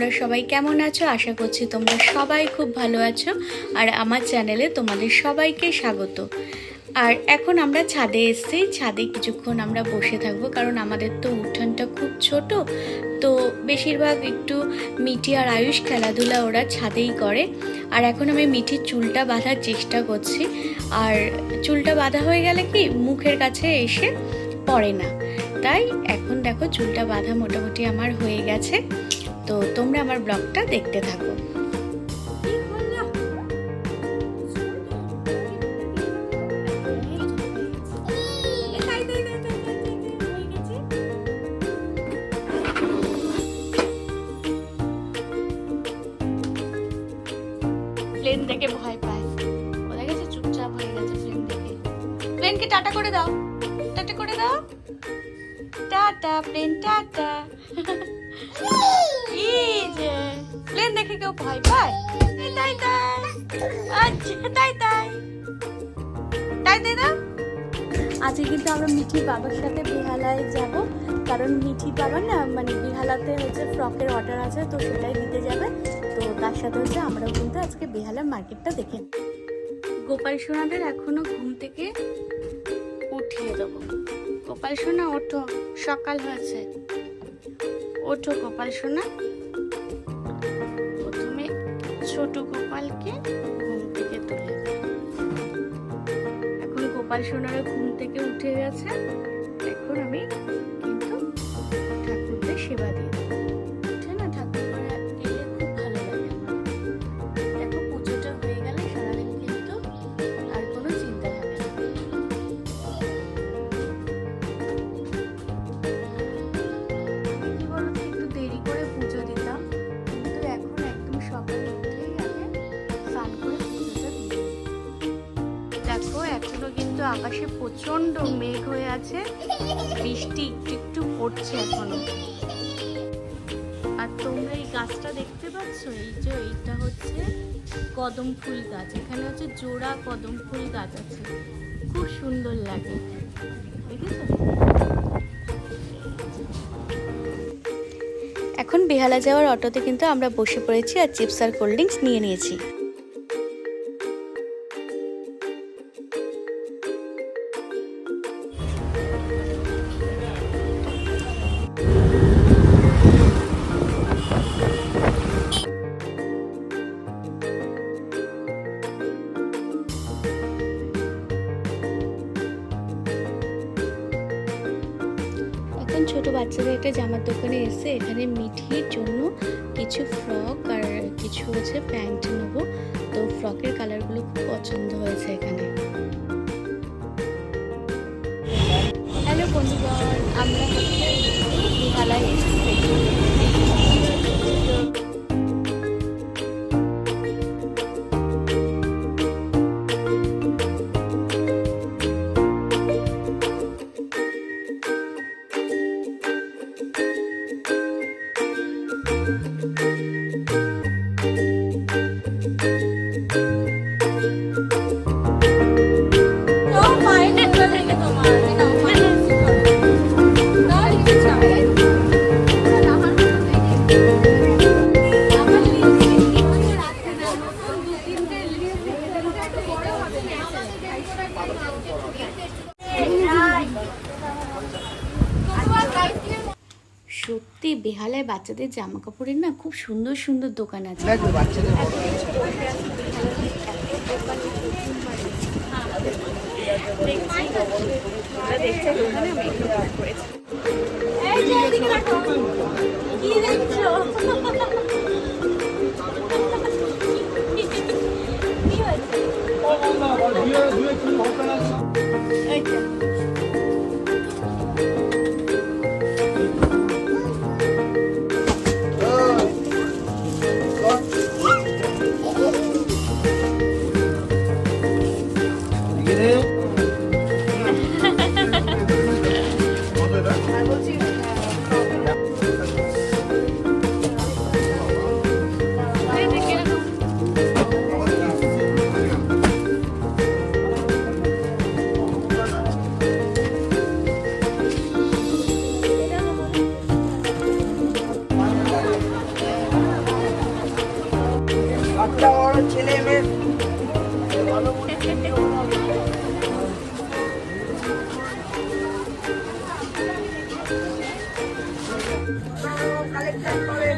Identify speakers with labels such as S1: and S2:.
S1: তোমরা সবাই কেমন আছো? আশা করছি তোমরা সবাই খুব ভালো আছো। আর আমার চ্যানেলে তোমাদের সবাইকে স্বাগত। আর এখন আমরা ছাদে এসেছি, ছাদে কিছুক্ষণ আমরা বসে থাকবো, কারণ আমাদের তো উঠানটা খুব ছোট। তো বেশিরভাগ একটু মিঠি আর আয়ুষ খেলাধুলা ওরা ছাদেই করে। আর এখন আমি মিঠির চুলটা বাঁধার চেষ্টা করছি। আর চুলটা বাঁধা হয়ে গেলে কি মুখের কাছে এসে পড়ে না, তাই এখন দেখো চুলটা বাঁধা মোটামুটি আমার হয়ে গেছে। তো তোমরা আমার ব্লগটা দেখতে থাকো। প্লেন দেখে ভয় পায়, বলে গেছে চুপচাপ হয়ে গেছে প্লেন দেখে। প্লেনকে টাটা করে দাও, টাটা করে দাও, টাটা প্লেন টাটা। এই যে প্লেন দেখে কেউ ভয় পায়? তাই তাই, আচ্ছা তাই তাই তাই তাই না। আজকে কিন্তু আমরা মিঠির বাবার সাথে বেহালায় যাব, কারণ মিঠির বাবা না মানে বেহালাতে হচ্ছে ফ্রকের অর্ডার আছে, তো সেটাই দিতে যাবে। তো তার সাথে হচ্ছে আমরাও কিন্তু আজকে বেহালার মার্কেটটা দেখে। গোপাল সোনাদের এখনো ঘুম থেকে উঠিয়ে দেবো। গোপাল সোনা ওঠো, সকাল হয়েছে, ওঠো গোপাল সোনা। প্রথমে ছোট গোপালকে ঘুম থেকে তুলে, এখন গোপাল সোনারা ঘুম থেকে উঠে গেছে। এখন আমি কিন্তু ঠাকুরদের সেবা দিয়ে দেবো। উঠে না ঠাকুর ঘরে গেলে খুব ভালো লাগে আমার। দেখো পুজোটা হয়ে গেলে সারাদিন কিন্তু আর কোনো চিন্তা থাকে না। কি বলতো, একটু দেরি করে পুজো দিতাম, কিন্তু এখন একদম সকালে উঠেই আগে স্নান করে পুজোটা দিই। দেখো এখনো কিন্তু আকাশে প্রচন্ড মেঘ হয়ে আছে, বৃষ্টি একটু একটু পড়ছে এখনো। আর তোমরা এই গাছটা দেখতে পাচ্ছ, এই যে এইটা হচ্ছে কদম ফুল গাছ। এখানে হচ্ছে জোড়া কদম ফুল গাছ আছে, খুব সুন্দর লাগে, দেখেছো? এখন বেহালা যাওয়ার অটোতে কিন্তু আমরা বসে পড়েছি আর চিপস আর কোল্ড ড্রিঙ্কস নিয়ে নিয়েছি। ছোট বাচ্চাদের একটা জামার দোকানে এসে এখানে মিঠির জন্য কিছু ফ্রক আর কিছু হচ্ছে প্যান্ট নেবো। তো ফ্রকের কালারগুলো খুব পছন্দ হয়েছে এখানে। হ্যালো বন্ধুগণ, আমরা হচ্ছে বেহালায় এসেছি। সত্যি বেহালায় বাচ্চাদের জামা কাপড়ের না খুব সুন্দর সুন্দর দোকান আছে।
S2: বাচ্চা বড় ছেলে মেয়ে কালেকশন করে